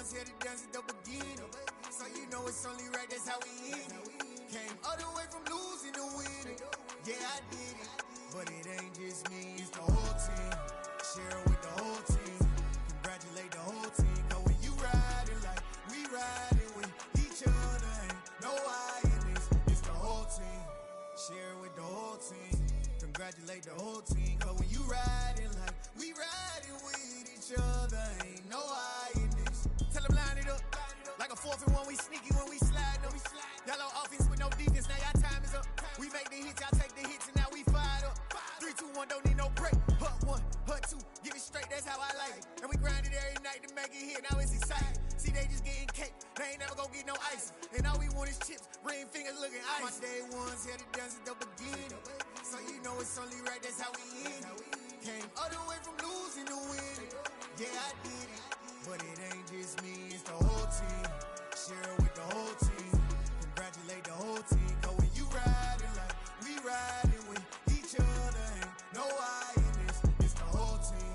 ones here to dance at the beginning. So you know it's only right, that's how we end it. Came all the way from losing to winning. Yeah, I did it, but it ain't just me, it's the whole team. Share it with the whole team. Congratulate the whole team. Cause when you riding like we riding with each other, ain't no I in this. It's the whole team. Share it with the whole team. Congratulate the whole team. Cause when you riding like we riding with each other, ain't no I in this. Tell them line it up. Like a 4th and 1, we sneaky when we slide them. Y'all on offense with no defense, now y'all time is up. We make the hits, y'all take the hits, and now we fired up. 3, 2, 1, don't need no break. Hut 1, hut 2, give it straight, that's how I like it. And we grind it every night to make it here, now it's exciting. See, they just getting cake, they ain't never gonna get no ice. And all we want is chips, ring fingers looking ice. My day ones here to dance at the beginning. So you know it's only right, that's how we end it. Came all the way from losing to winning. Yeah, I did it, but it ain't just me, it's the whole team. Share it with the whole team. Congratulate the whole team. Cause when you riding like we riding with each other, ain't no I in this. It's the whole team.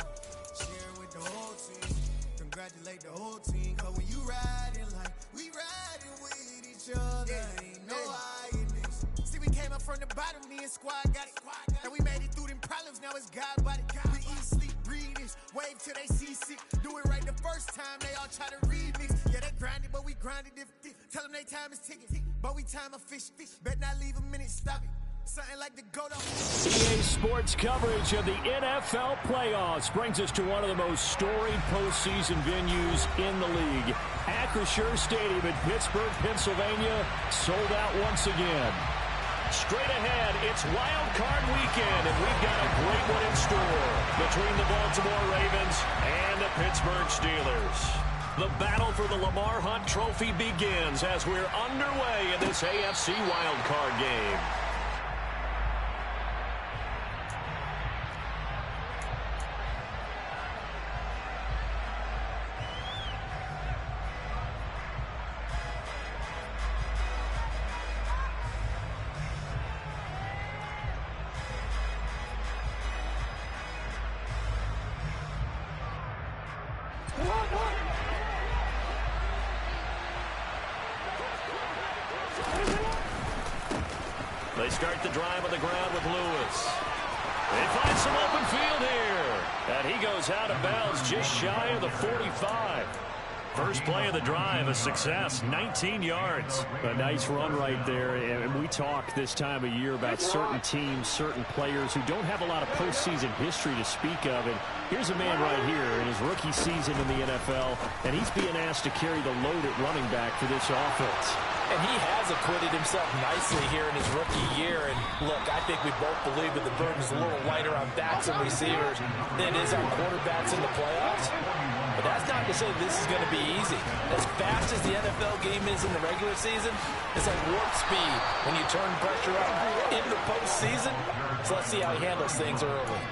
Share it with the whole team. Congratulate the whole team. Cause when you riding like we riding with each other, ain't no I in this. See, we came up from the bottom, me and squad got it. And we made it through them problems, now it's God body. We eat, sleep, breathe this, wave till they see sick. Do it right the first time, they all try to remix. Yeah, they grinded, but we grinded different. Tell them they time is ticking, but we time a fish. Bet not leave a minute, stop it. Something like the go-to. EA Sports coverage of the NFL playoffs brings us to one of the most storied postseason venues in the league. Acrisure Stadium in Pittsburgh, Pennsylvania, sold out once again. Straight ahead, it's Wild Card Weekend, and we've got a great one in store between the Baltimore Ravens and the Pittsburgh Steelers. The battle for the Lamar Hunt Trophy begins as we're underway in this AFC Wild Card game. They start the drive on the ground with Lewis. They find some open field here. And he goes out of bounds just shy of the 45. First play of the drive, a success, 19 yards. A nice run right there. And we talk this time of year about certain teams, certain players who don't have a lot of postseason history to speak of. And here's a man right here in his rookie season in the NFL, and he's being asked to carry the load at running back for this offense. And he has acquitted himself nicely here in his rookie year. And look, I think we both believe that the burden's a little lighter on backs and receivers than it is on quarterbacks in the playoffs. But that's not to say this is going to be easy. As fast as the NFL game is in the regular season, it's like warp speed when you turn pressure up in the postseason. So let's see how he handles things early.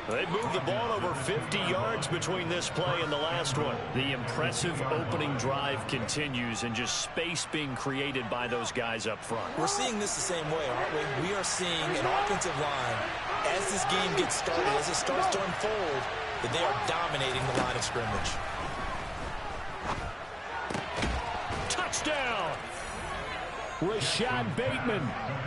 They moved the ball over 50 yards between this play and the last one. The impressive opening drive continues, and just space being created by those guys up front. We're seeing this the same way, aren't we? We are seeing an offensive line, as this game gets started, as it starts to unfold, that they are dominating the line of scrimmage. Touchdown! Rashad Bateman,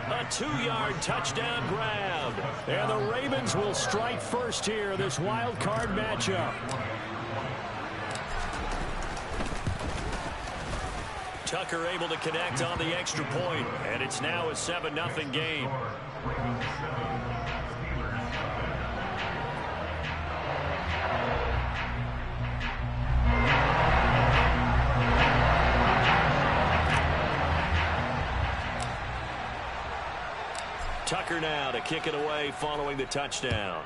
a 2-yard touchdown grab. And the Ravens will strike first here, this wild card matchup. Tucker able to connect on the extra point, and it's now a 7-0 game. Tucker now to kick it away following the touchdown.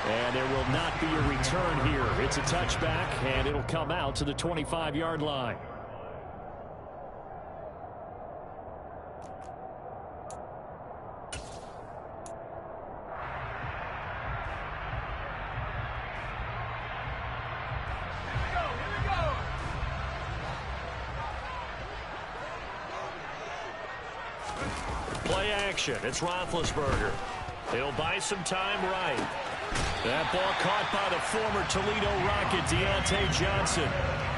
And there will not be a return here. It's a touchback, and it'll come out to the 25-yard line. Play action. It's Roethlisberger. He'll buy some time right. That ball caught by the former Toledo Rocket, Deontay Johnson.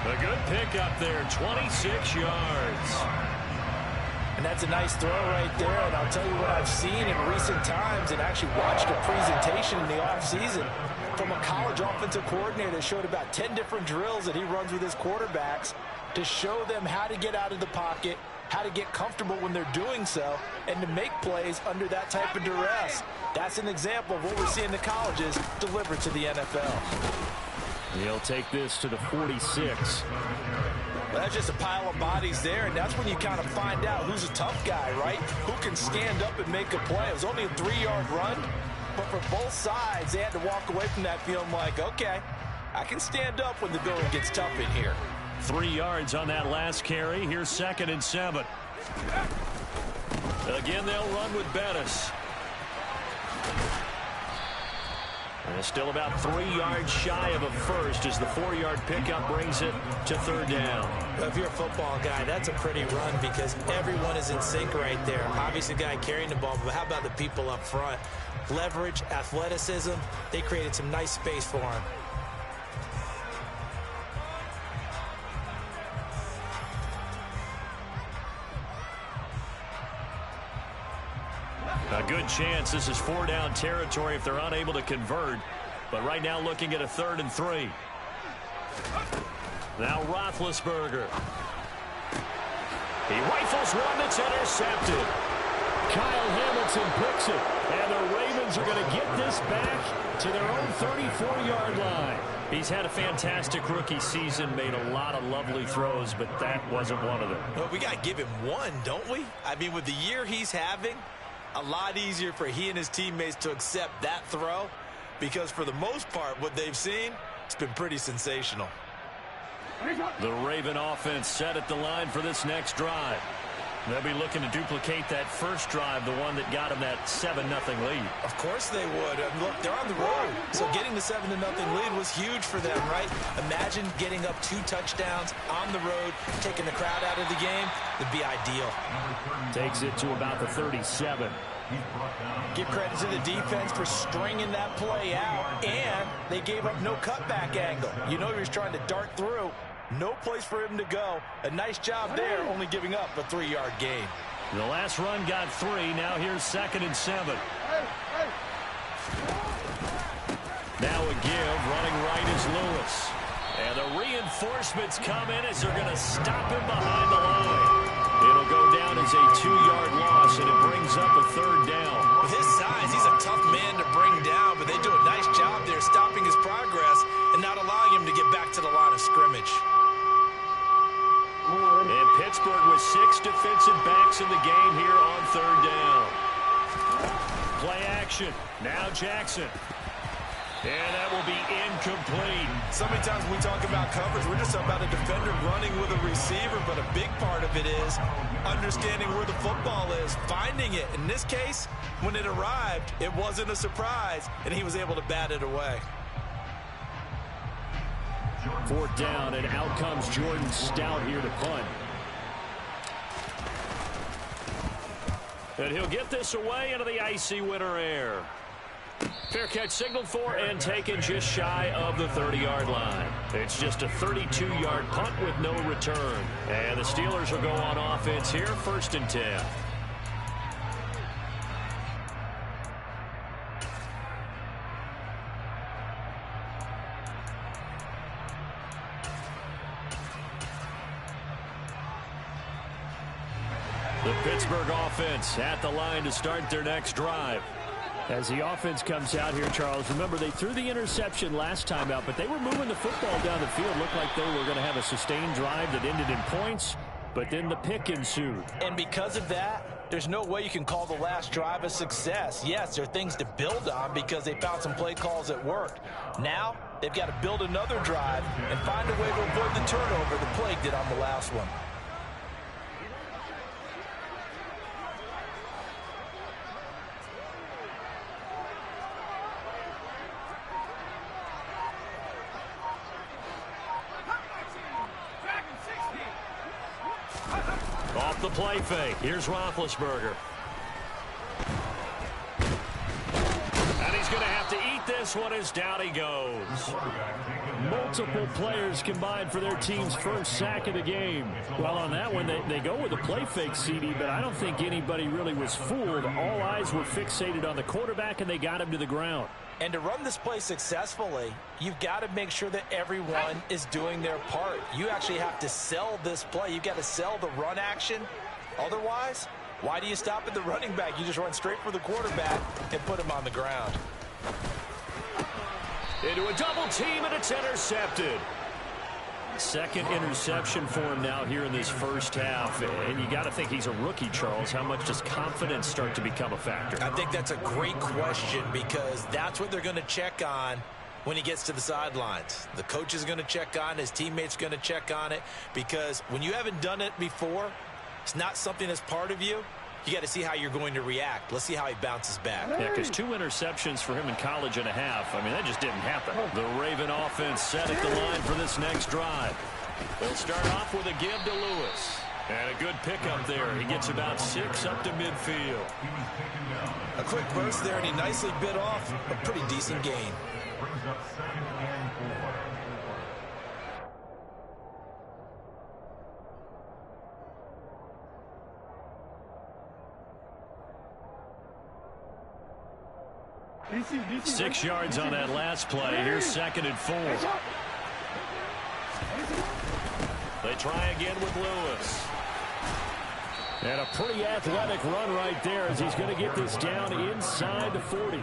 A good pickup there, 26 yards. And that's a nice throw right there. And I'll tell you what I've seen in recent times and actually watched a presentation in the offseason from a college offensive coordinator that showed about 10 different drills that he runs with his quarterbacks to show them how to get out of the pocket, how to get comfortable when they're doing so, and to make plays under that type of duress. That's an example of what we're seeing the colleges deliver to the NFL. He'll take this to the 46. Well, that's just a pile of bodies there, and that's when you kind of find out who's a tough guy, right? Who can stand up and make a play. It was only a 3-yard run, but for both sides, they had to walk away from that feeling like, okay, I can stand up when the going gets tough in here. 3 yards on that last carry. Here's 2nd and 7. Again, they'll run with Bettis. And still about 3 yards shy of a first as the 4-yard pickup brings it to 3rd down. If you're a football guy, that's a pretty run because everyone is in sync right there. Obviously, the guy carrying the ball, but how about the people up front? Leverage, athleticism, they created some nice space for him. A good chance this is 4-down territory if they're unable to convert. But right now looking at a 3rd and 3. Now Roethlisberger. He rifles one that's intercepted. Kyle Hamilton picks it. And the Ravens are going to get this back to their own 34-yard line. He's had a fantastic rookie season, made a lot of lovely throws, but that wasn't one of them. Well, we got to give him one, don't we? I mean, with the year he's having, a lot easier for he and his teammates to accept that throw because for the most part, what they've seen, it's been pretty sensational. The Raven offense set at the line for this next drive. They'll be looking to duplicate that first drive, the one that got them that 7-0 lead. Of course they would. Look, they're on the road, so getting the 7-0 lead was huge for them, right? Imagine getting up 2 touchdowns on the road, taking the crowd out of the game. It'd be ideal. Takes it to about the 37. Give credit to the defense for stringing that play out, and they gave up no cutback angle. You know he was trying to dart through. No place for him to go. A nice job there, only giving up a 3-yard gain. The last run got 3. Now here's 2nd and 7. Now a give. Running right is Lewis. And the reinforcements come in as they're going to stop him behind the line. It'll go down as a 2-yard loss, and it brings up a 3rd down. With his size, he's a tough man to bring down, but they do a nice job there stopping his progress and not allowing him to get back to the line of scrimmage. And Pittsburgh with 6 defensive backs in the game here on 3rd down. Play action. Now Jackson. And that will be incomplete. So many times when we talk about coverage, we're just talking about a defender running with a receiver, but a big part of it is understanding where the football is, finding it. In this case, when it arrived, it wasn't a surprise, and he was able to bat it away. 4th down, and out comes Jordan Stout here to punt. And he'll get this away into the icy winter air. Fair catch signaled for and taken just shy of the 30-yard line. It's just a 32-yard punt with no return. And the Steelers will go on offense here, 1st and 10. The Pittsburgh offense at the line to start their next drive. As the offense comes out here, Charles, remember they threw the interception last time out, but they were moving the football down the field. Looked like they were going to have a sustained drive that ended in points, but then the pick ensued. And because of that, there's no way you can call the last drive a success. Yes, there are things to build on because they found some play calls that worked. Now, they've got to build another drive and find a way to avoid the turnover the plague did on the last one. Off the play fake. Here's Roethlisberger. complete this one as down he goes. Multiple players combined for their team's first sack of the game. Well, on that one, they go with a play fake, CD, but I don't think anybody really was fooled. All eyes were fixated on the quarterback, and they got him to the ground. And to run this play successfully, you've got to make sure that everyone is doing their part. You actually have to sell this play. You've got to sell the run action. Otherwise, why do you stop at the running back? You just run straight for the quarterback and put him on the ground. Into a double team, and it's intercepted. Second interception for him now here in this first half. And you got to think he's a rookie, Charles. How much does confidence start to become a factor? I think that's a great question because that's what they're going to check on when he gets to the sidelines. The coach is going to check on it. His teammates are going to check on it because when you haven't done it before, it's not something that's part of you. You got to see how you're going to react. Let's see how he bounces back. Yeah, because 2 interceptions for him in college and a half. I mean, that just didn't happen. The Raven offense set at the line for this next drive. They'll start off with a give to Lewis. And a good pickup there. He gets about 6 up to midfield. A quick burst there, and he nicely bit off a pretty decent gain. 6 yards on that last play. Here's 2nd and 4. They try again with Lewis. And a pretty athletic run right there as he's going to get this down inside the 40.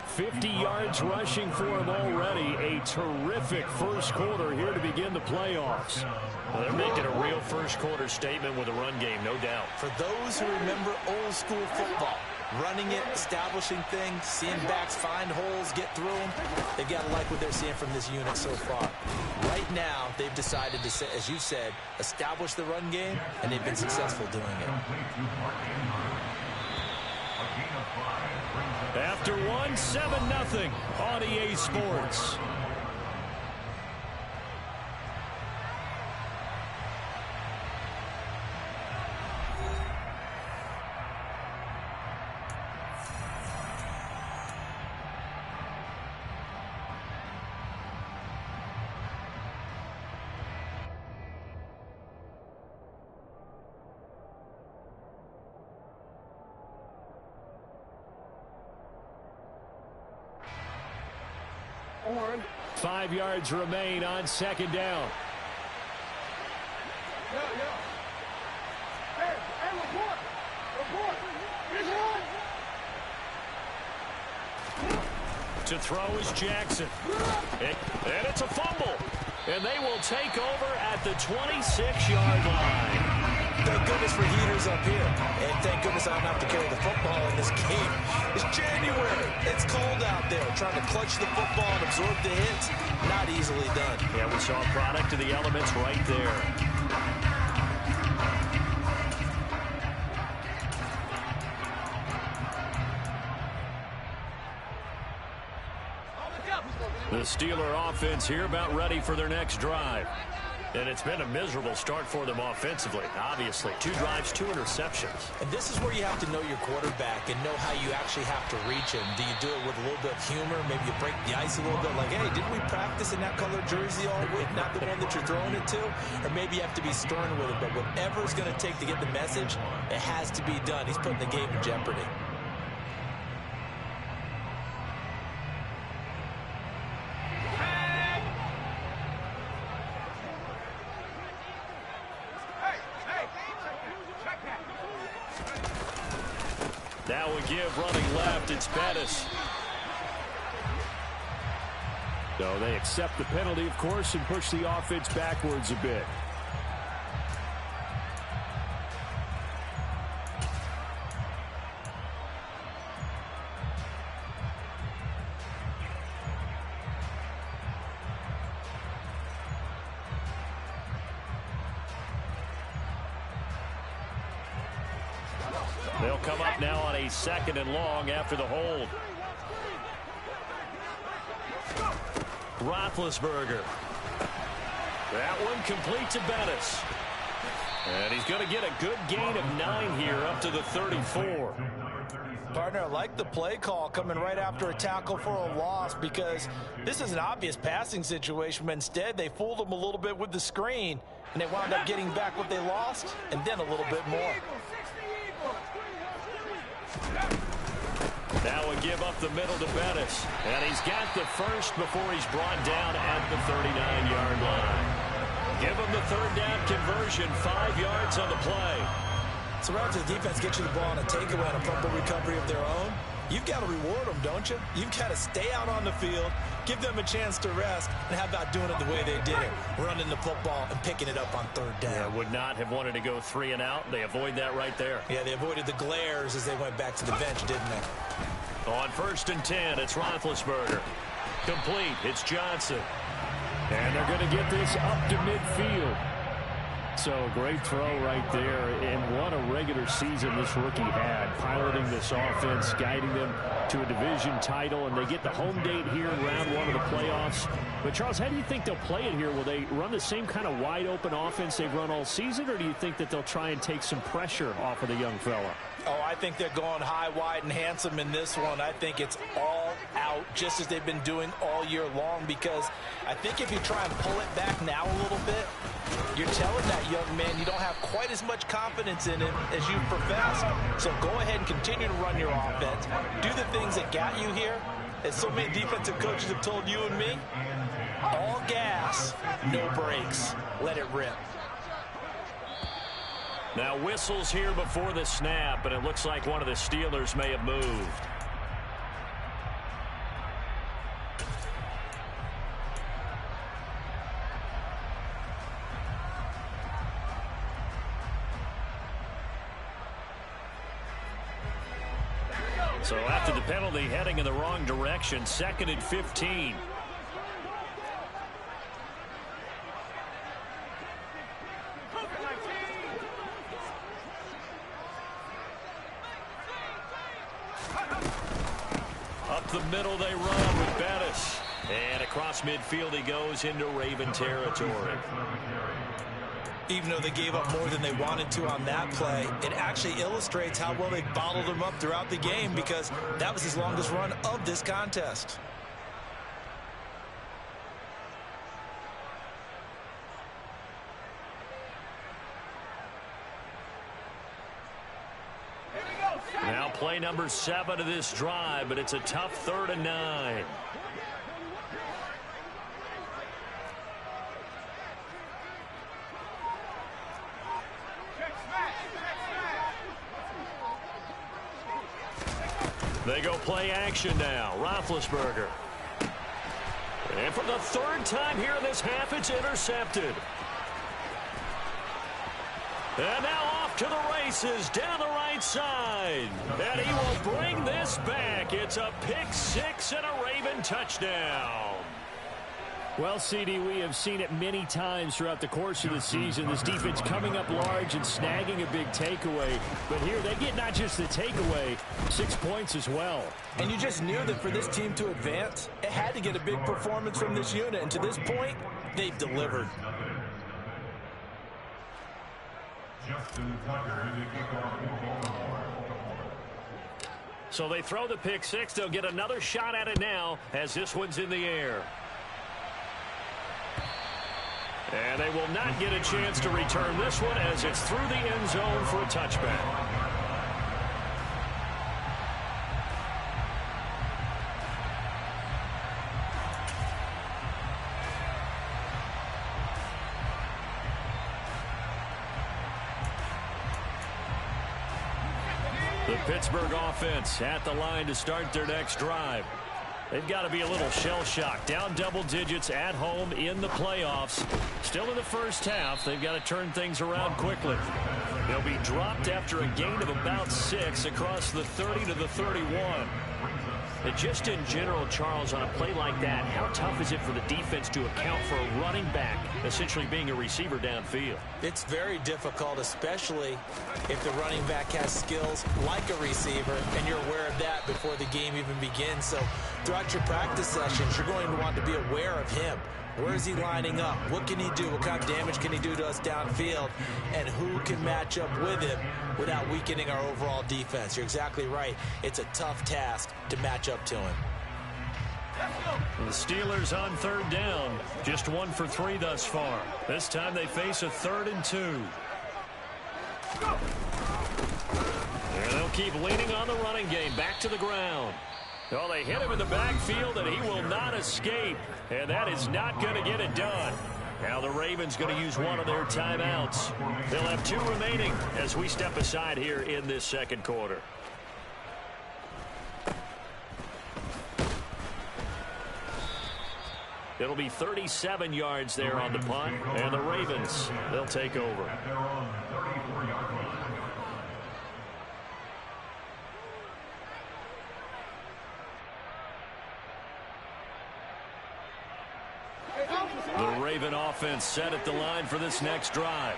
50 yards rushing for him already. A terrific first quarter here to begin the playoffs. Well, they're making a real first quarter statement with a run game, no doubt. For those who remember old school football, running it, establishing things, seeing backs find holes, get through them, they've got to like what they're seeing from this unit so far. Right now, they've decided to, as you said, establish the run game, and they've been successful doing it. After 1, 7-0 on EA Sports. On. 5 yards remain on 2nd down. Hey, report. To throw is Jackson. And it's a fumble. And they will take over at the 26-yard line. Thank goodness for heaters up here. And thank goodness I don't have to carry the football in this game. It's January. It's cold out there. Trying to clutch the football and absorb the hits, not easily done. Yeah, we saw a product of the elements right there. The Steeler offense here about ready for their next drive. And it's been a miserable start for them offensively, obviously. 2 drives, 2 interceptions. And this is where you have to know your quarterback and know how you actually have to reach him. Do you do it with a little bit of humor? Maybe you break the ice a little bit like, hey, didn't we practice in that color jersey all week? Not the one that you're throwing it to? Or maybe you have to be stern with it. But whatever it's going to take to get the message, it has to be done. He's putting the game in jeopardy. Now we give running left. It's Bettis. So they accept the penalty, of course, and push the offense backwards a bit. They'll come up now on a 2nd and long after the hold. Roethlisberger. That one complete to Bettis. And he's going to get a good gain of 9 here up to the 34. Partner, I like the play call coming right after a tackle for a loss because this is an obvious passing situation, but instead they fooled them a little bit with the screen, and they wound up getting back what they lost and then a little bit more. Now we give up the middle to Bettis, and he's got the first before he's brought down at the 39-yard line. Give him the third down conversion, 5 yards on the play. So right to the defense, get you the ball on a takeaway and a fumble recovery of their own. You've got to reward them, don't you? You've got to stay out on the field, give them a chance to rest, and how about doing it the way they did it, running the football and picking it up on third down. Yeah, would not have wanted to go 3 and out. They avoid that right there. Yeah, they avoided the glares as they went back to the bench, didn't they? On 1st and 10, it's Roethlisberger. Complete, it's Johnson. And they're going to get this up to midfield. So great throw right there, and what a regular season this rookie had, piloting this offense, guiding them to a division title, and they get the home date here in round 1 of the playoffs. But Charles, how do you think they'll play it here? Will they run the same kind of wide open offense they've run all season, or do you think that they'll try and take some pressure off of the young fella? Oh, I think they're going high, wide, and handsome in this one. I think it's all out, just as they've been doing all year long, because I think if you try and pull it back now a little bit, you're telling that young man you don't have quite as much confidence in him as you professed. So go ahead and continue to run your offense. Do the things that got you here. As so many defensive coaches have told you and me, all gas, no brakes. Let it rip. Now whistles here before the snap, and it looks like one of the Steelers may have moved. So after the penalty, heading in the wrong direction, 2nd and 15. Up the middle they run with Bettis. And across midfield he goes into Raven territory. Even though they gave up more than they wanted to on that play, it actually illustrates how well they bottled them up throughout the game, because that was his longest run of this contest. Now play number 7 of this drive, but it's a tough 3rd and 9. They go play action now. Roethlisberger. And for the 3rd time here in this half, it's intercepted. And now off to the races down the right side. And he will bring this back. It's a pick 6 and a Raven touchdown. Well, CD, we have seen it many times throughout the course of the season. This defense coming up large and snagging a big takeaway. But here they get not just the takeaway, 6 points as well. And you just knew that for this team to advance, it had to get a big performance from this unit. And to this point, they've delivered. So they throw the pick 6. They'll get another shot at it now as this one's in the air. And they will not get a chance to return this one as it's through the end zone for a touchback. The Pittsburgh offense at the line to start their next drive. They've got to be a little shell-shocked. Down double digits at home in the playoffs. Still in the first half. They've got to turn things around quickly. They'll be dropped after a gain of about 6 across the 30 to the 31. And just in general, Charles, on a play like that, how tough is it for the defense to account for a running back essentially being a receiver downfield? It's very difficult, especially if the running back has skills like a receiver, and you're aware of that before the game even begins. So throughout your practice sessions, you're going to want to be aware of him. Where is he lining up? What can he do? What kind of damage can he do to us downfield? And who can match up with him without weakening our overall defense? You're exactly right. It's a tough task to match up to him. The Steelers on third down. Just 1 for 3 thus far. This time they face a 3rd and 2. And they'll keep leaning on the running game. Back to the ground. Well, they hit him in the backfield, and he will not escape. And that is not going to get it done. Now the Ravens going to use one of their timeouts. They'll have 2 remaining as we step aside here in this second quarter. It'll be 37 yards there on the punt, and the Ravens, they'll take over. The Raven offense set at the line for this next drive.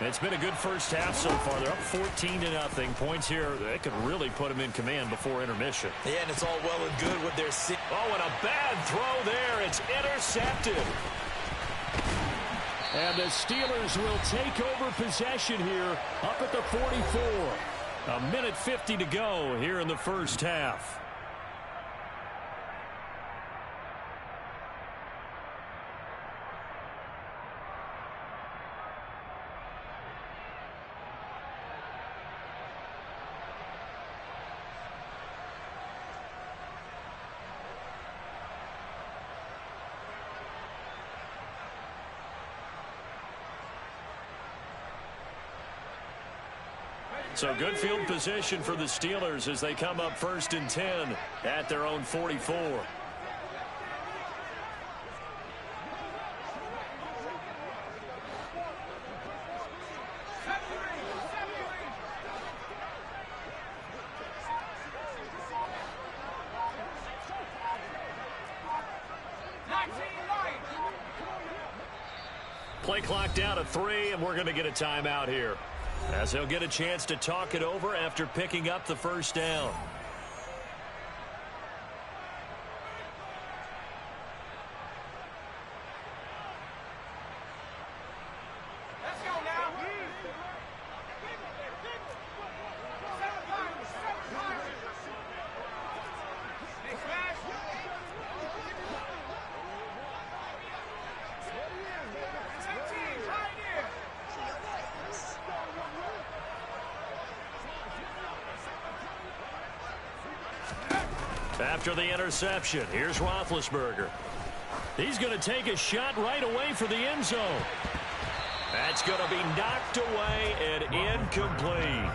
It's been a good first half so far. They're up 14-0. Points here, they could really put them in command before intermission. Yeah, and it's all well and good with their... Oh, and a bad throw there. It's intercepted. And the Steelers will take over possession here up at the 44. 1:50 to go here in the first half. So good field position for the Steelers as they come up 1st and 10 at their own 44. Play clock down to 3, and we're going to get a timeout here, as he'll get a chance to talk it over after picking up the first down. Let's go now. After the interception, here's Roethlisberger. He's going to take a shot right away for the end zone. That's going to be knocked away and incomplete.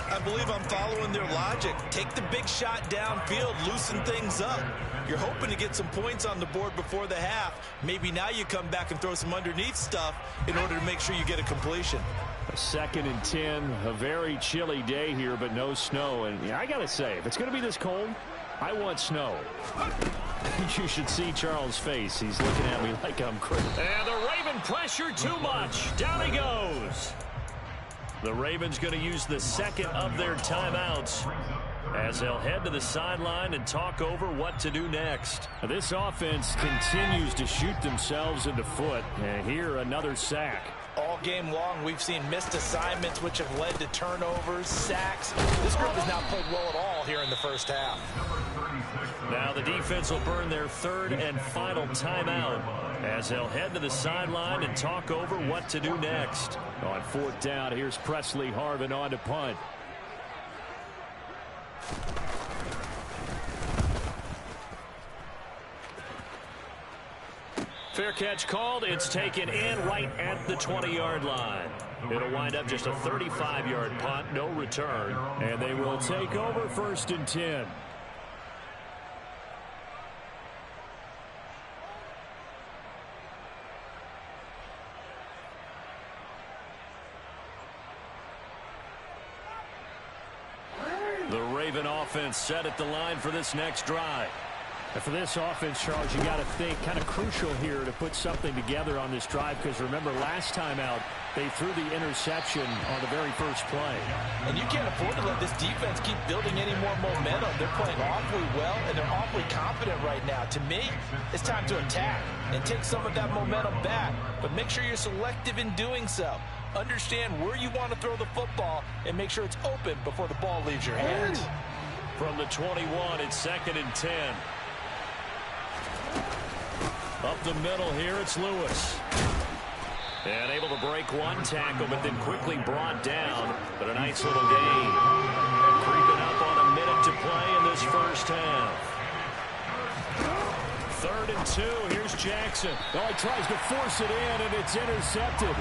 I believe I'm following their logic. Take the big shot downfield, loosen things up. You're hoping to get some points on the board before the half. Maybe now you come back and throw some underneath stuff in order to make sure you get a completion. A 2nd and 10, a very chilly day here, but no snow. And I got to say, if it's going to be this cold, I want snow. You should see Charles' face. He's looking at me like I'm crazy. And the Raven pressure too much. Down he goes. The Ravens going to use the 2nd of their timeouts as they'll head to the sideline and talk over what to do next. This offense continues to shoot themselves in the foot. And here, another sack. All game long, we've seen missed assignments, which have led to turnovers, sacks. This group has not played well at all here in the first half. Now the defense will burn their 3rd and final timeout as they'll head to the sideline and talk over what to do next. On 4th down, here's Presley Harvin on to punt. Fair catch called. It's taken in right at the 20-yard line. It'll wind up just a 35-yard punt, no return. And they will take over 1st and 10. The Raven offense set at the line for this next drive. And for this offense, Charles, you got to think kind of crucial here to put something together on this drive, because remember last time out they threw the interception on the very first play. And you can't afford to let this defense keep building any more momentum. They're playing awfully well, and they're awfully confident right now. To me, it's time to attack and take some of that momentum back, but make sure you're selective in doing so. Understand where you want to throw the football and make sure it's open before the ball leaves your hands. From the 21, it's 2nd and 10. Up the middle here, it's Lewis. And able to break one tackle, but then quickly brought down. But a nice little gain. Creeping up on a minute to play in this first half. 3rd and 2, here's Jackson. Oh, he tries to force it in, and it's intercepted.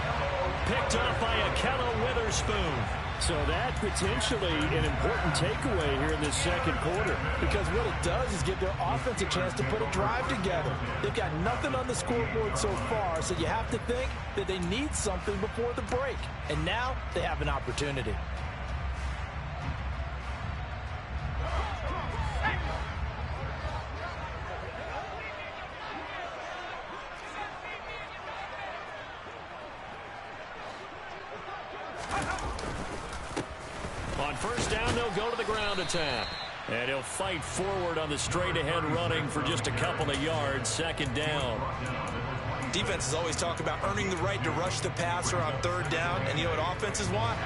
Picked up by Akello Witherspoon. So that potentially an important takeaway here in this second quarter. Because what it does is give their offense a chance to put a drive together. They've got nothing on the scoreboard so far, so you have to think that they need something before the break. And now they have an opportunity. On first down, they'll go to the ground attack. And he'll fight forward on the straight-ahead running for just a couple of yards. 2nd down. Defenses always talk about earning the right to rush the passer on 3rd down. And you know what offenses want?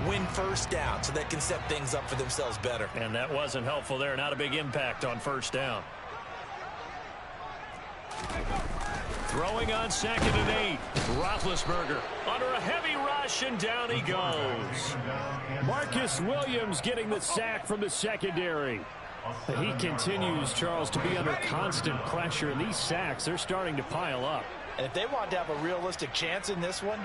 Win first down so they can set things up for themselves better. And that wasn't helpful there. Not a big impact on first down. Throwing on 2nd and 8. Roethlisberger under a heavy rush, and down he goes. Marcus Williams getting the sack from the secondary. He continues, Charles, to be under constant pressure, and these sacks, they're starting to pile up. And if they want to have a realistic chance in this one,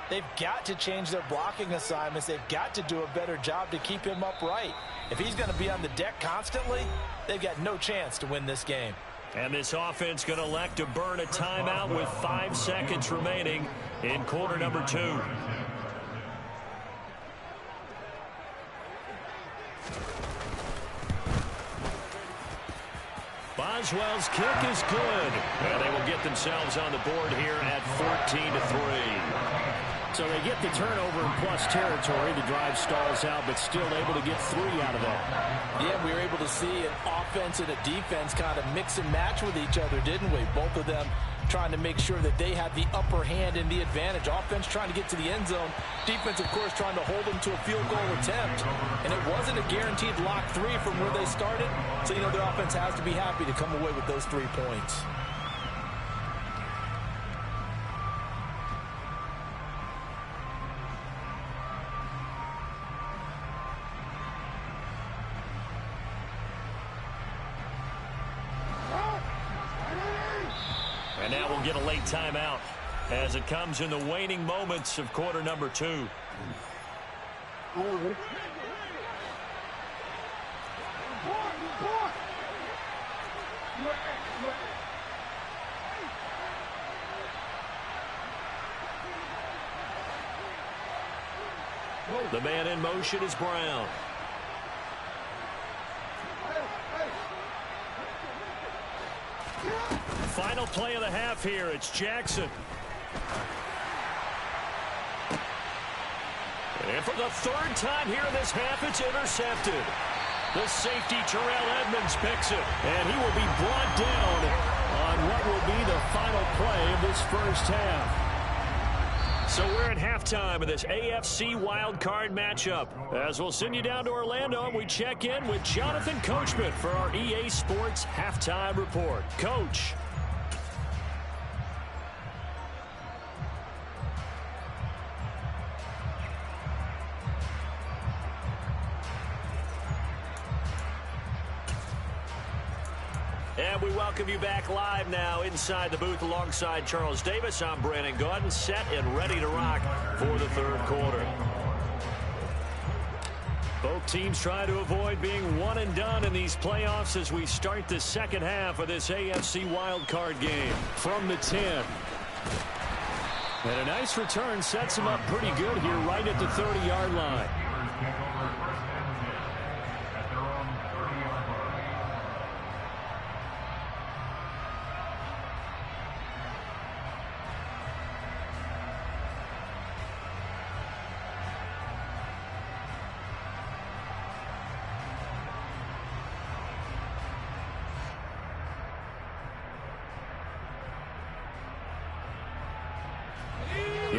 they've got to change their blocking assignments. They've got to do a better job to keep him upright. If he's going to be on the deck constantly, they've got no chance to win this game. And this offense going to elect to burn a timeout with 5 seconds remaining in quarter number 2. Boswell's kick is good. And they will get themselves on the board here at 14-3. So they get the turnover in plus territory. The drive stalls out, but still able to get 3 out of that. Yeah, we were able to see an offense and a defense kind of mix and match with each other, didn't we? Both of them trying to make sure that they had the upper hand and the advantage. Offense trying to get to the end zone. Defense, of course, trying to hold them to a field goal attempt. And it wasn't a guaranteed lock 3 from where they started. So, you know, their offense has to be happy to come away with those 3 points. And now we'll get a late timeout as it comes in the waning moments of quarter number 2. The man in motion is Brown. Final play of the half here. It's Jackson. And for the 3rd time here in this half, it's intercepted. The safety, Terrell Edmonds, picks it. And he will be brought down on what will be the final play of this first half. So we're at halftime of this AFC wildcard matchup. As we'll send you down to Orlando, we check in with Jonathan Coachman for our EA Sports Halftime Report. Coach. And we welcome you back live now inside the booth alongside Charles Davis. I'm Brandon Gaudin, set and ready to rock for the 3rd quarter. Both teams try to avoid being one and done in these playoffs as we start the second half of this AFC wildcard game. From the 10. And a nice return sets him up pretty good here right at the 30-yard line.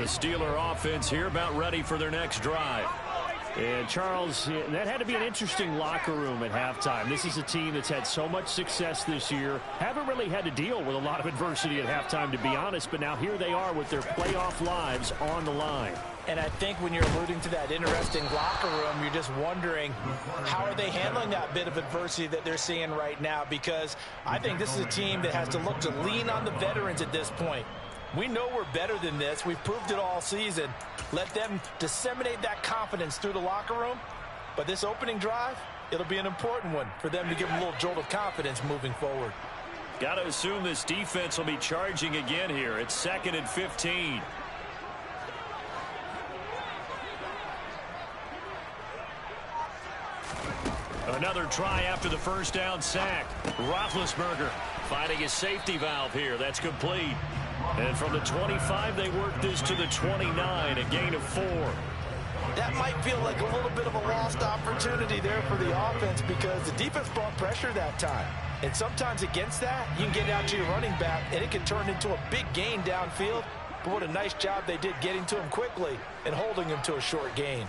Steeler offense here about ready for their next drive. And, Charles, that had to be an interesting locker room at halftime. This is a team that's had so much success this year. Haven't really had to deal with a lot of adversity at halftime, to be honest. But now here they are with their playoff lives on the line. And I think when you're alluding to that interesting locker room, you're just wondering how are they handling that bit of adversity that they're seeing right now, because I think this is a team that has to look to lean on the veterans at this point. We know we're better than this. We've proved it all season. Let them disseminate that confidence through the locker room. But this opening drive, it'll be an important one for them to give them a little jolt of confidence moving forward. Got to assume this defense will be charging again here. It's 2nd and 15. Another try after the first down sack. Roethlisberger finding his safety valve here. That's complete. And from the 25, they work this to the 29, a gain of 4. That might feel like a little bit of a lost opportunity there for the offense, because the defense brought pressure that time. And sometimes against that, you can get out to your running back, and it can turn into a big gain downfield. But what a nice job they did getting to him quickly and holding him to a short gain.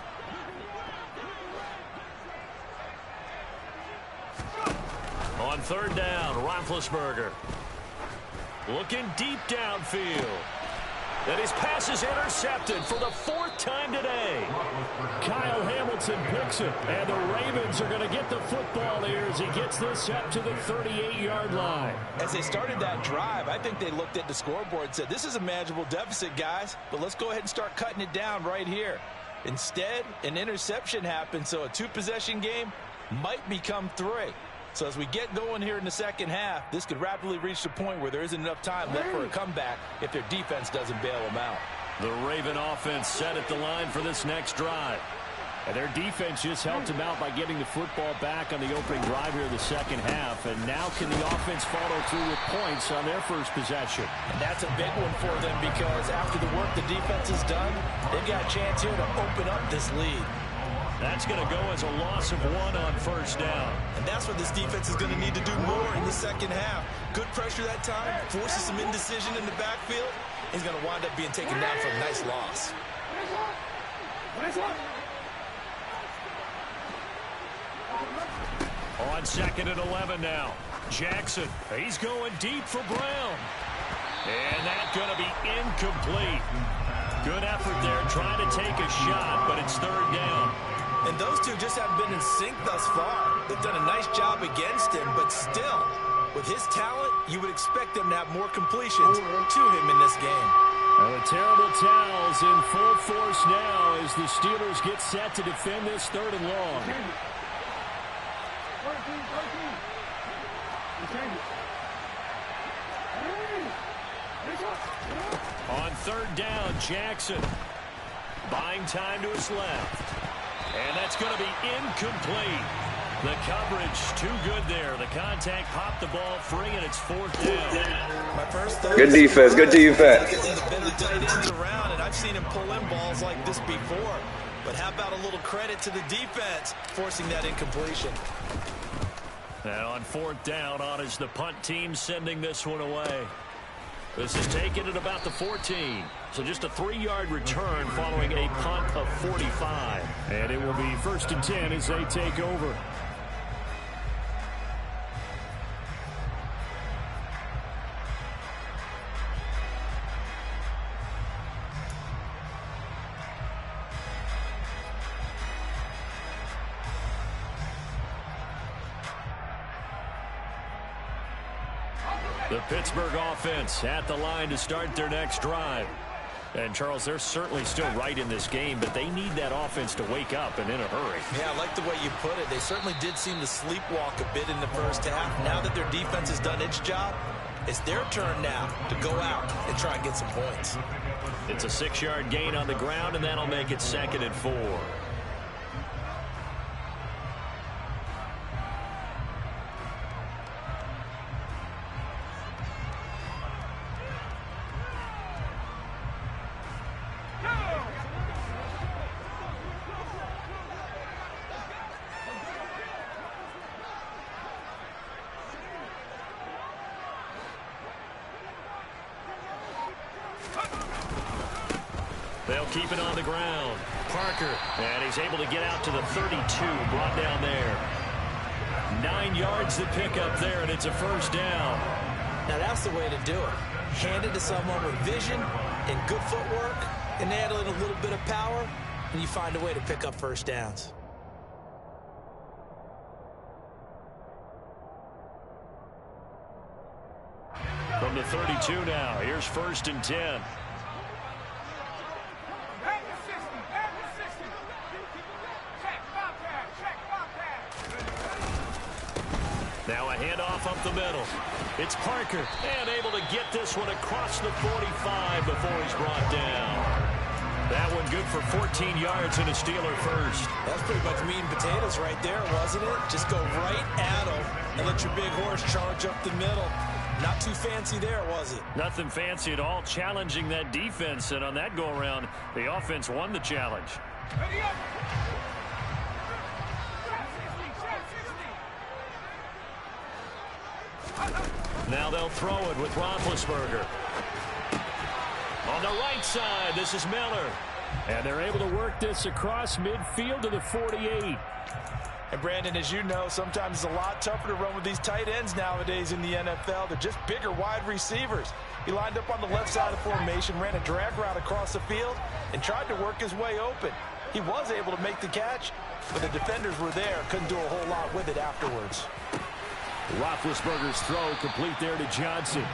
On 3rd down, Roethlisberger looking deep downfield. And his pass is intercepted for the 4th time today. Kyle Hamilton picks it, and the Ravens are going to get the football here as he gets this up to the 38-yard line. As they started that drive, I think they looked at the scoreboard and said, this is a manageable deficit, guys, but let's go ahead and start cutting it down right here. Instead, an interception happened, so a 2-possession game might become 3. So as we get going here in the second half, this could rapidly reach the point where there isn't enough time left for a comeback if their defense doesn't bail them out. The Raven offense set at the line for this next drive. And their defense just helped them out by getting the football back on the opening drive here in the second half. And now can the offense follow through with points on their first possession? And that's a big one for them, because after the work the defense has done, they've got a chance here to open up this lead. That's going to go as a loss of 1 on 1st down. And that's what this defense is going to need to do more in the second half. Good pressure that time, forces some indecision in the backfield. He's going to wind up being taken down for a nice loss. On 2nd and 11 now. Jackson, he's going deep for Brown. And that's going to be incomplete. Good effort there, trying to take a shot, but it's 3rd down. And those two just haven't been in sync thus far. They've done a nice job against him, but still, with his talent, you would expect them to have more completions to him in this game. Well, the terrible towels in full force now as the Steelers get set to defend this 3rd and long. On 3rd down, Jackson buying time to his left. And that's going to be incomplete. The coverage too good there. The contact popped the ball free, and it's 4th down. Good defense. Good defense. The better tight ends around, and I've seen him pull in balls like this before. But how about a little credit to the defense forcing that incompletion? And on 4th down, on is the punt team sending this one away. This is taken at about the 14. So just a 3-yard return following a punt of 45. And it will be 1st and 10 as they take over. The Pittsburgh offense at the line to start their next drive. And, Charles, they're certainly still right in this game, but they need that offense to wake up and in a hurry. Yeah, I like the way you put it. They certainly did seem to sleepwalk a bit in the first half. Now that their defense has done its job, it's their turn now to go out and try and get some points. It's a 6-yard gain on the ground, and that'll make it 2nd and 4. They'll keep it on the ground. Parker, and he's able to get out to the 32, brought down there. 9 yards to pick up there, and it's a first down. Now that's the way to do it. Hand it to someone with vision and good footwork, and add in a little bit of power, and you find a way to pick up first downs. From the 32 now, here's 1st and 10. Now a handoff up the middle. It's Parker, and able to get this one across the 45 before he's brought down. That one good for 14 yards and a Steeler first. That's pretty much meat and potatoes right there, wasn't it? Just go right at him and let your big horse charge up the middle. Not too fancy there, was it? Nothing fancy at all, challenging that defense, and on that go-around, the offense won the challenge. Now they'll throw it with Roethlisberger. On the right side, this is Miller. And they're able to work this across midfield to the 48. And Brandon, as you know, sometimes it's a lot tougher to run with these tight ends nowadays in the NFL. They're just bigger wide receivers. He lined up on the left side of the formation, ran a drag route across the field, and tried to work his way open. He was able to make the catch, but the defenders were there, couldn't do a whole lot with it afterwards. Roethlisberger's throw complete there to Johnson.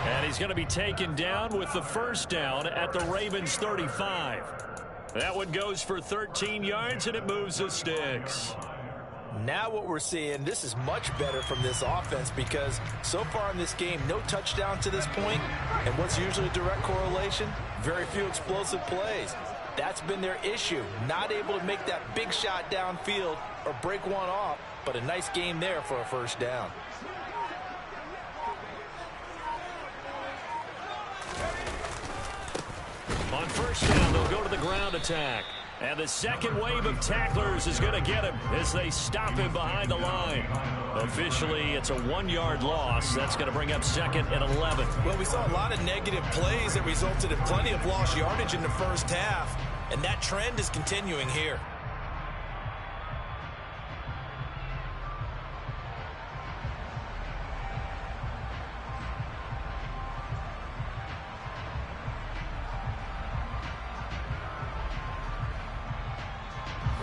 And he's going to be taken down with the first down at the Ravens 35. That one goes for 13 yards, and it moves the sticks. Now what we're seeing, this is much better from this offense because so far in this game, no touchdown to this point, and what's usually a direct correlation? Very few explosive plays. That's been their issue, not able to make that big shot downfield or break one off, but a nice game there for a first down. On first down, they'll go to the ground attack. And the second wave of tacklers is going to get him as they stop him behind the line. Officially, it's a 1-yard loss. That's going to bring up 2nd and 11. Well, we saw a lot of negative plays that resulted in plenty of lost yardage in the first half, and that trend is continuing here.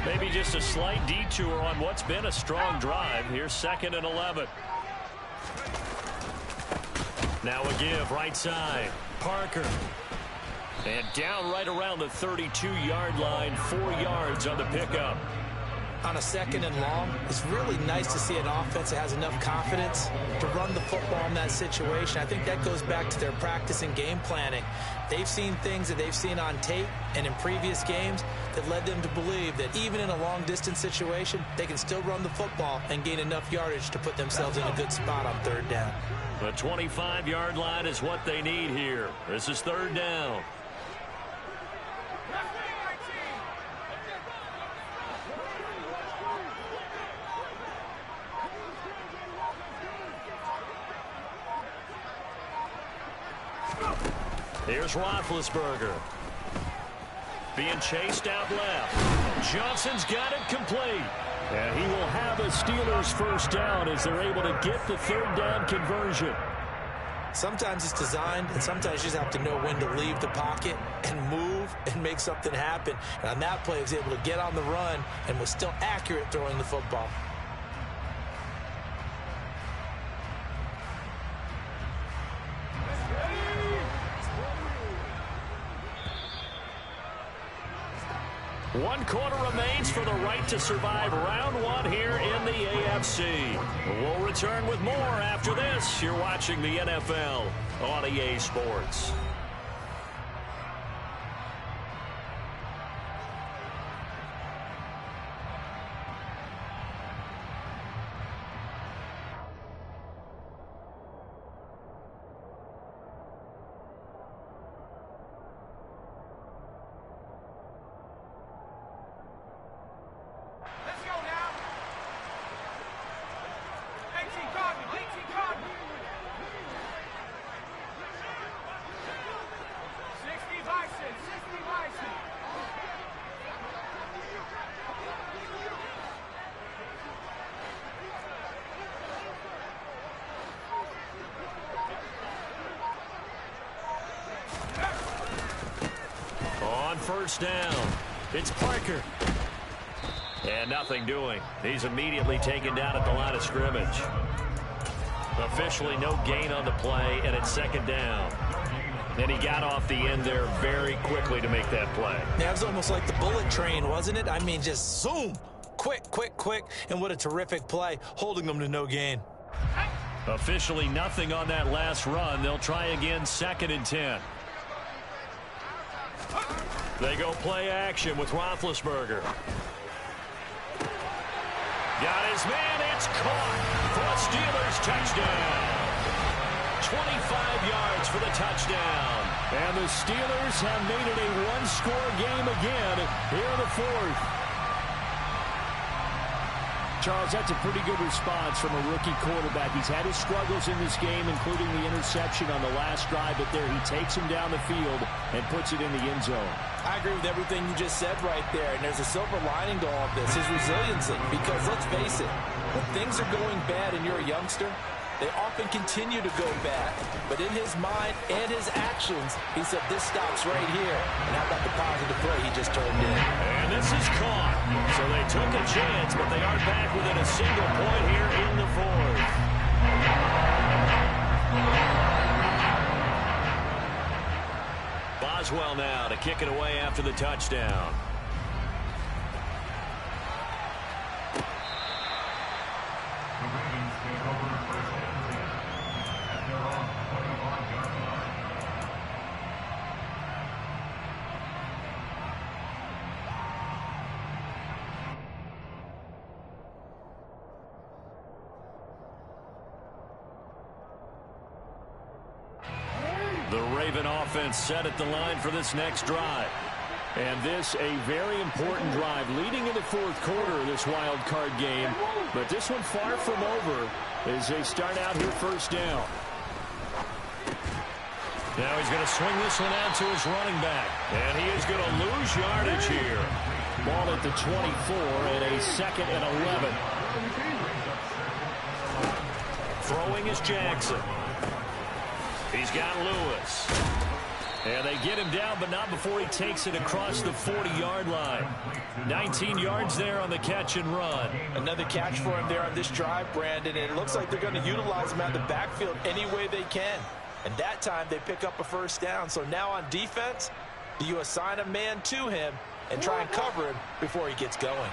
Maybe just a slight detour on what's been a strong drive. Here's 2nd and 11. Now a give right side. Parker. And down right around the 32-yard line. 4 yards on the pickup. On a 2nd and long, it's really nice to see an offense that has enough confidence to run the football in that situation. I think that goes back to their practice and game planning. They've seen things that they've seen on tape and in previous games that led them to believe that even in a long-distance situation, they can still run the football and gain enough yardage to put themselves in a good spot on 3rd down. The 25-yard line is what they need here. This is 3rd down. Here's Roethlisberger. Being chased out left. Johnson's got it complete. And he will have a Steelers first down as they're able to get the 3rd down conversion. Sometimes it's designed, and sometimes you just have to know when to leave the pocket and move and make something happen. And on that play, he was able to get on the run and was still accurate throwing the football. One quarter remains for the right to survive round 1 here in the AFC. We'll return with more after this. You're watching the NFL on EA Sports. first down. It's Parker. And nothing doing. He's immediately taken down at the line of scrimmage. Officially no gain on the play, and it's second down. And he got off the end there very quickly to make that play. That was almost like the bullet train, wasn't it? I mean, just zoom. Quick, and what a terrific play, holding them to no gain. Officially nothing on that last run. They'll try again, 2nd and 10. They go play action with Roethlisberger. Got his man, it's caught for a Steelers touchdown. 25 yards for the touchdown. And the Steelers have made it a one-score game again here in the 4th. Charles, that's a pretty good response from a rookie quarterback. He's had his struggles in this game, including the interception on the last drive, but there he takes him down the field and puts it in the end zone. I agree with everything you just said right there, and there's a silver lining to all of this, his resiliency, because let's face it, when things are going bad and you're a youngster, they often continue to go bad. But in his mind and his actions, he said, this stops right here. And how about the positive play he just turned in? And this is caught. So they took a chance, but they aren't back within a single point here in the 4th. Boswell now to kick it away after the touchdown. The Raven offense set at the line for this next drive. And this a very important drive leading in the 4th quarter of this wild card game. But this one far from over as they start out here first down. Now he's going to swing this one out to his running back. And he is going to lose yardage here. Ball at the 24 and a 2nd and 11. Throwing is Jackson. He's got Lewis. And they get him down, but not before he takes it across the 40-yard line. 19 yards there on the catch and run. Another catch for him there on this drive, Brandon, and it looks like they're going to utilize him out of the backfield any way they can. And that time they pick up a first down. So now on defense, do you assign a man to him and try and cover him before he gets going?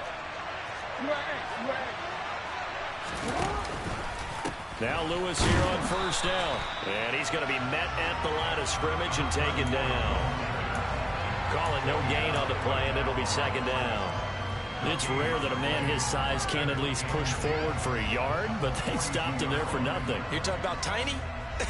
Now Lewis here on first down. And he's going to be met at the line of scrimmage and taken down. Call it no gain on the play, and it'll be 2nd down. It's rare that a man his size can't at least push forward for a yard, but they stopped him there for nothing. You're talking about tiny?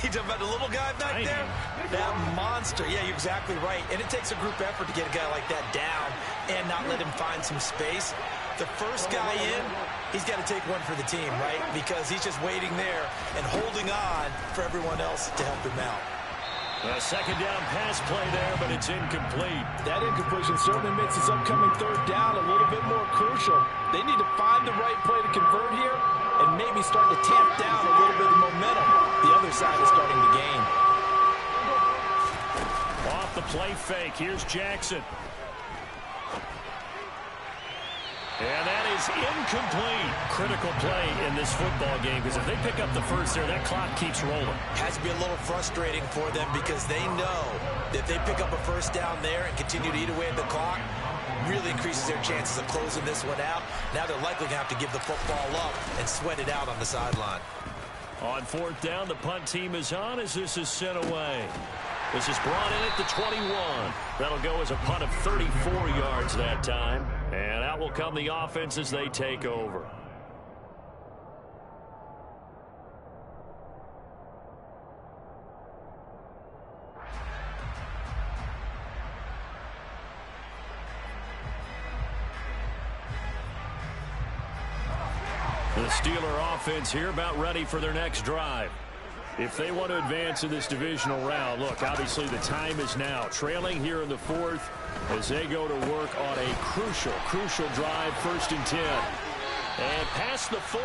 You're talking about the little guy back there? That monster. Yeah, you're exactly right. And it takes a group effort to get a guy like that down and not let him find some space. The first guy in, he's got to take one for the team, right? Because he's just waiting there and holding on for everyone else to help him out. A 2nd down pass play there, but it's incomplete. That incompletion certainly makes this upcoming 3rd down a little bit more crucial. They need to find the right play to convert here and maybe start to tamp down a little bit of momentum. The other side is starting to gain. Off the play fake, here's Jackson. And that is incomplete. Critical play in this football game, because if they pick up the first there, that clock keeps rolling. Has to be a little frustrating for them because they know that if they pick up a first down there and continue to eat away at the clock, really increases their chances of closing this one out. Now they're likely going to have to give the football up and sweat it out on the sideline. On 4th down, the punt team is on as this is sent away. This is brought in at the 21. That'll go as a punt of 34 yards that time. And out will come the offense as they take over. The Steeler offense here about ready for their next drive. If they want to advance in this divisional round, look, obviously the time is now. Trailing here in the 4th as they go to work on a crucial drive, 1st and 10. And past the 40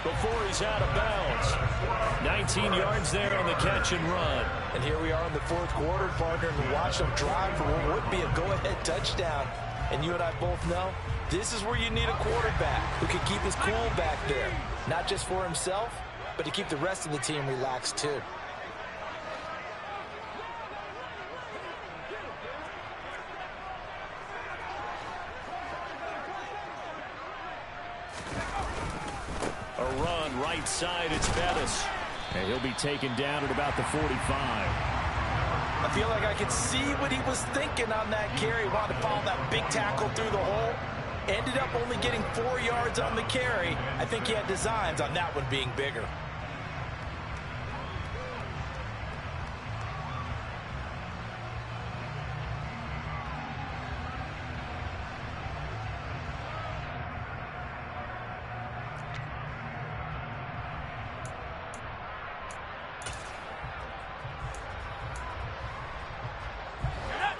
before he's out of bounds. 19 yards there on the catch and run. And here we are in the fourth quarter, partner, and watch them drive for what would be a go-ahead touchdown. And you and I both know this is where you need a quarterback who can keep his cool back there. Not just for himself, but to keep the rest of the team relaxed too. A run right side, it's Bettis. And he'll be taken down at about the 45. I feel like I could see what he was thinking on that carry. Wanted to follow that big tackle through the hole. Ended up only getting 4 yards on the carry. I think he had designs on that one being bigger.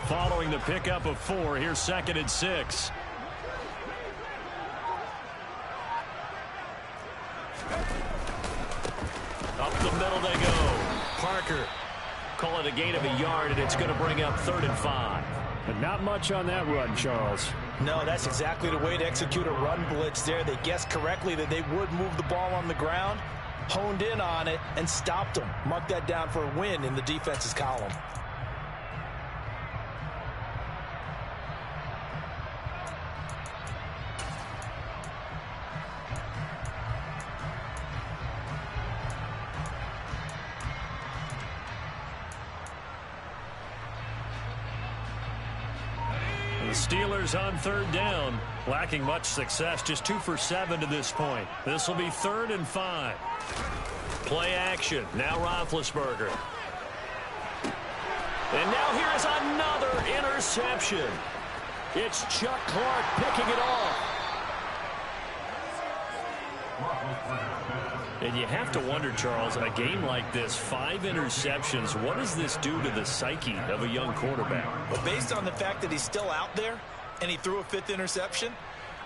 Following the pickup of 4, here's 2nd and 6. Up the middle they go. Parker. Call it a gain of a yard, and it's going to bring up 3rd and 5. But not much on that run, Charles. No, that's exactly the way to execute a run blitz there. They guessed correctly that they would move the ball on the ground, honed in on it, and stopped them. Mark that down for a win in the defense's column. Steelers on 3rd down, lacking much success, just 2 for 7 to this point. This will be 3rd and 5. Play action, now Roethlisberger. And now here's another interception. It's Chuck Clark picking it off. And you have to wonder, Charles, a game like this, 5 interceptions, what does this do to the psyche of a young quarterback? Well, based on the fact that he's still out there and he threw a 5th interception,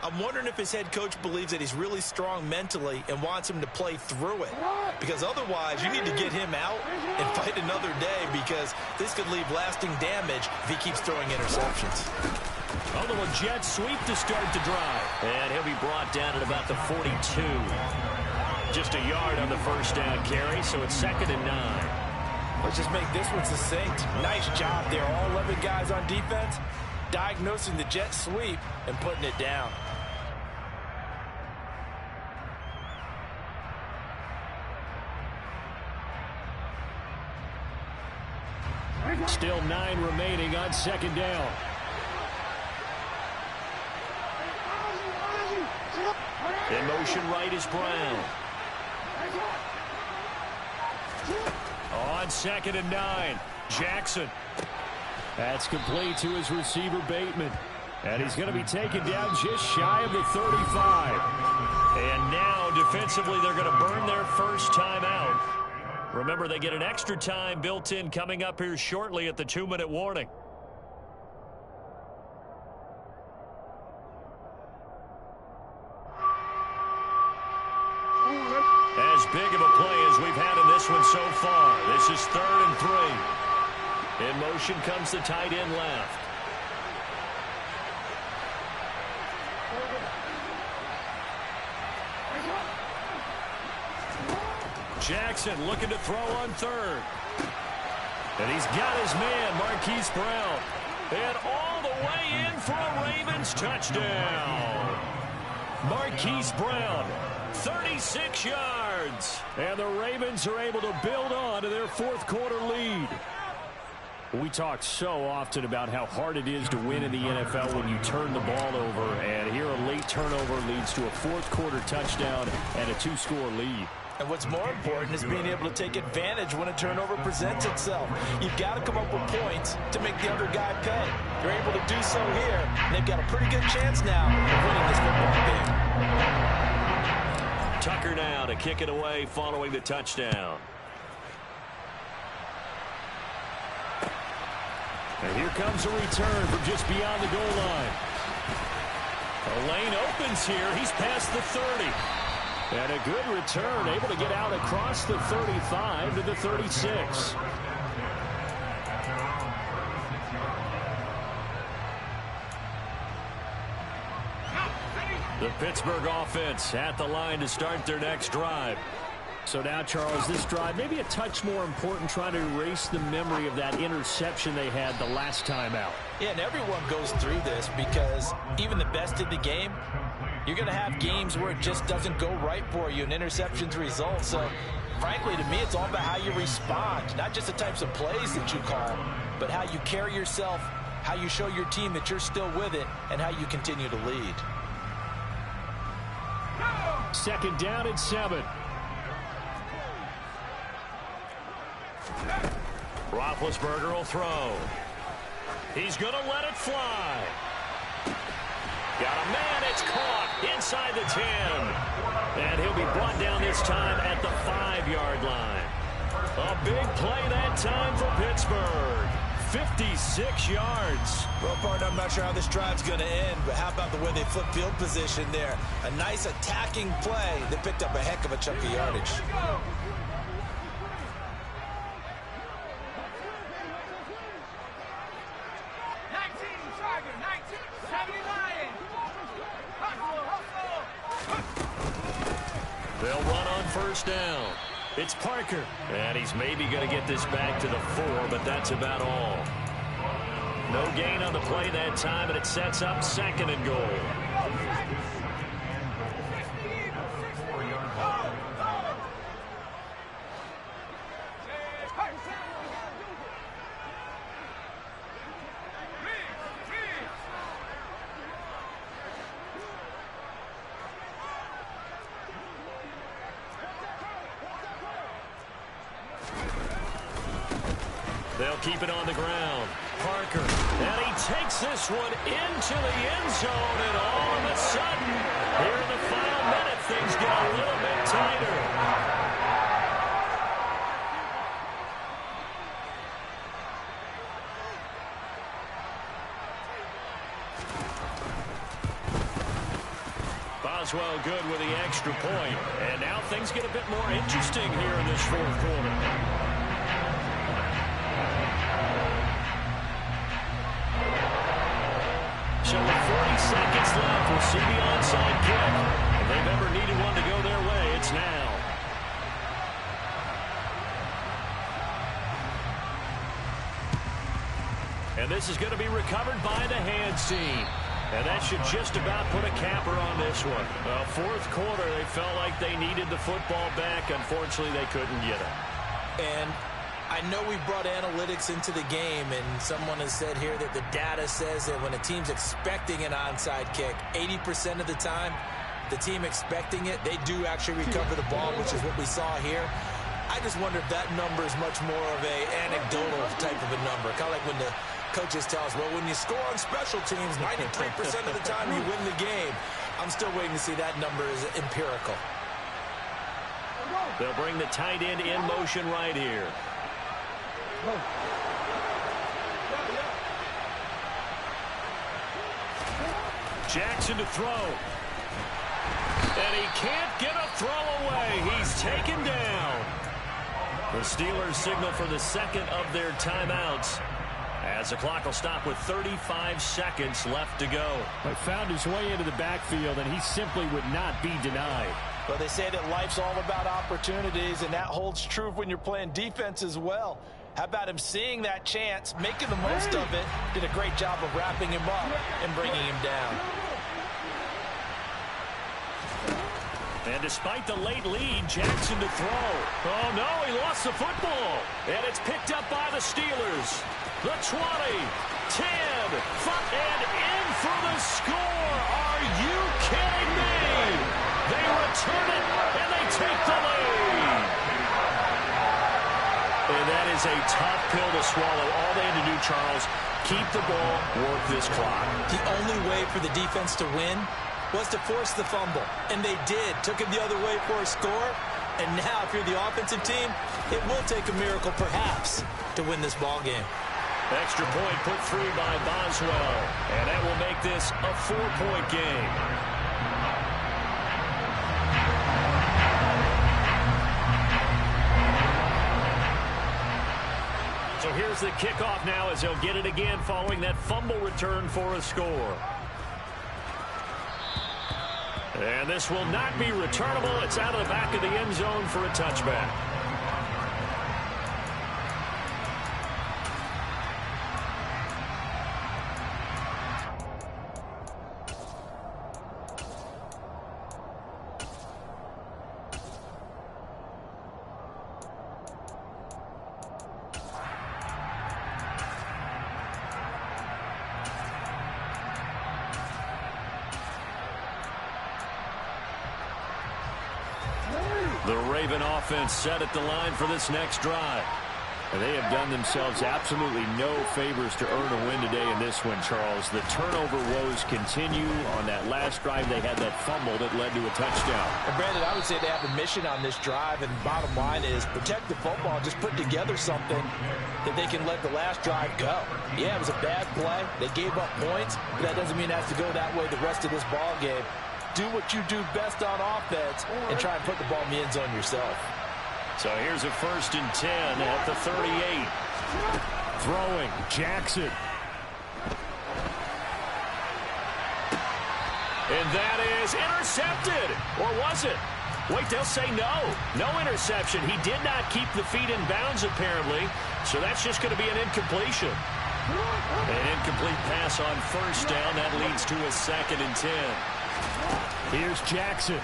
I'm wondering if his head coach believes that he's really strong mentally and wants him to play through it. Because otherwise, you need to get him out and fight another day, because this could leave lasting damage if he keeps throwing interceptions. A little jet sweep to start the drive. And he'll be brought down at about the 42. Just a yard on the first down carry, so it's 2nd and 9. Let's just make this one succinct. Nice job there. All 11 guys on defense diagnosing the jet sweep and putting it down. Still 9 remaining on 2nd down. In motion right is Brown. On 2nd and 9, Jackson. That's complete to his receiver, Bateman. And he's going to be taken down just shy of the 35. And now, defensively, they're going to burn their first time out. Remember, they get an extra time built in coming up here shortly at the 2-minute warning. As big of a play as we've had in this one so far. This is 3rd and 3. In motion comes the tight end left. Jackson looking to throw on 3rd. And he's got his man, Marquise Brown. And all the way in for a Ravens touchdown. Marquise Brown, 36 yards. And the Ravens are able to build on to their 4th quarter lead. We talk so often about how hard it is to win in the NFL when you turn the ball over. And here a late turnover leads to a 4th quarter touchdown and a 2-score lead. And what's more important is being able to take advantage when a turnover presents itself. You've got to come up with points to make the other guy pay. You're able to do so here, and they've got a pretty good chance now of winning this football game. Tucker now to kick it away following the touchdown. And here comes a return from just beyond the goal line. The lane opens here. He's past the 30. And a good return, able to get out across the 35 to the 36. The Pittsburgh offense at the line to start their next drive. So now, Charles, this drive maybe a touch more important, trying to erase the memory of that interception they had the last time out. Yeah, and everyone goes through this because even the best in the game, you're going to have games where it just doesn't go right for you and interceptions result. So, frankly, to me, it's all about how you respond, not just the types of plays that you call, but how you carry yourself, how you show your team that you're still with it, and how you continue to lead. Second down and 7. Roethlisberger will throw. He's going to let it fly. Got a man. It's caught inside the 10. And he'll be brought down this time at the 5-yard line. A big play that time for Pittsburgh. 56 yards. Well, partner, I'm not sure how this drive's going to end, but how about the way they flip field position there? A nice attacking play that picked up a heck of a chunk of yardage. They'll run on first down. It's Parker. And he's maybe going to get this back to the 4, but that's about all. No gain on the play that time, and it sets up 2nd and goal. They'll keep it on the ground. Parker, and he takes this one into the end zone, and all of a sudden, here in the final minute, things get a little bit tighter. Boswell good with the extra point, and now things get a bit more interesting here in this 4th quarter. So with 40 seconds left, we'll see the onside kick. If they've ever needed one to go their way, it's now. And this is going to be recovered by the hands team. And that should just about put a capper on this one. 4th quarter, they felt like they needed the football back. Unfortunately, they couldn't get it. And I know we brought analytics into the game, and someone has said here that the data says that when a team's expecting an onside kick, 80% of the time, the team expecting it, they do actually recover the ball, which is what we saw here. I just wonder if that number is much more of an anecdotal type of a number, kind of like when the coaches tell us, well, when you score on special teams, 93% of the time you win the game. I'm still waiting to see that number is empirical. They'll bring the tight end in motion right here. Jackson to throw. And he can't get a throw away. He's taken down. The Steelers signal for the 2nd of their timeouts, as the clock will stop with 35 seconds left to go. He found his way into the backfield, and he simply would not be denied. Well, they say that life's all about opportunities, and that holds true when you're playing defense as well. How about him seeing that chance, making the most of it, did a great job of wrapping him up and bringing him down. And despite the late lead, Jackson to throw. Oh, no, he lost the football. And it's picked up by the Steelers. The 20, 10, and in for the score. Are you kidding me? They return it, and they take the lead. And that is a tough pill to swallow. All they had to do, Charles, keep the ball, work this clock. The only way for the defense to win was to force the fumble, and they did. Took it the other way for a score, and now if you're the offensive team, it will take a miracle perhaps to win this ball game. Extra point put through by Boswell. And that will make this a 4-point game. So here's the kickoff now as they'll get it again following that fumble return for a score. And this will not be returnable. It's out of the back of the end zone for a touchback. The Raven offense set at the line for this next drive. And they have done themselves absolutely no favors to earn a win today in this one, Charles. The turnover woes continue. On that last drive, they had that fumble that led to a touchdown. And Brandon, I would say they have a mission on this drive, and the bottom line is protect the football. Just put together something that they can let the last drive go. Yeah, it was a bad play. They gave up points, but that doesn't mean it has to go that way the rest of this ball game. Do what you do best on offense and try and put the ball in the end zone yourself. So here's a 1st and 10 at the 38. Throwing, Jackson. And that is intercepted. Or was it? Wait, they'll say no. No interception. He did not keep the feet in bounds, apparently. So that's just going to be an incompletion. An incomplete pass on 1st down. That leads to a 2nd and 10. Here's Jackson.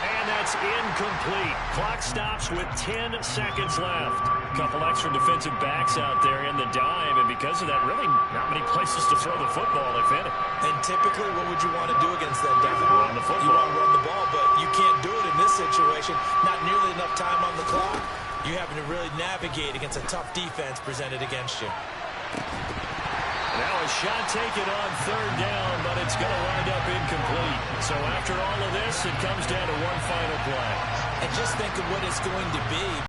And that's incomplete. Clock stops with 10 seconds left. Couple extra defensive backs out there in the dime, and because of that, really not many places to throw the football, if any. And typically, what would you want to do against that dime? Run the football. You want to run the ball, but you can't do it in this situation. Not nearly enough time on the clock. You're having to really navigate against a tough defense presented against you. Now a shot taken on 3rd down, but it's going to wind up incomplete. So after all of this, it comes down to one final play. And just think of what it's going to be.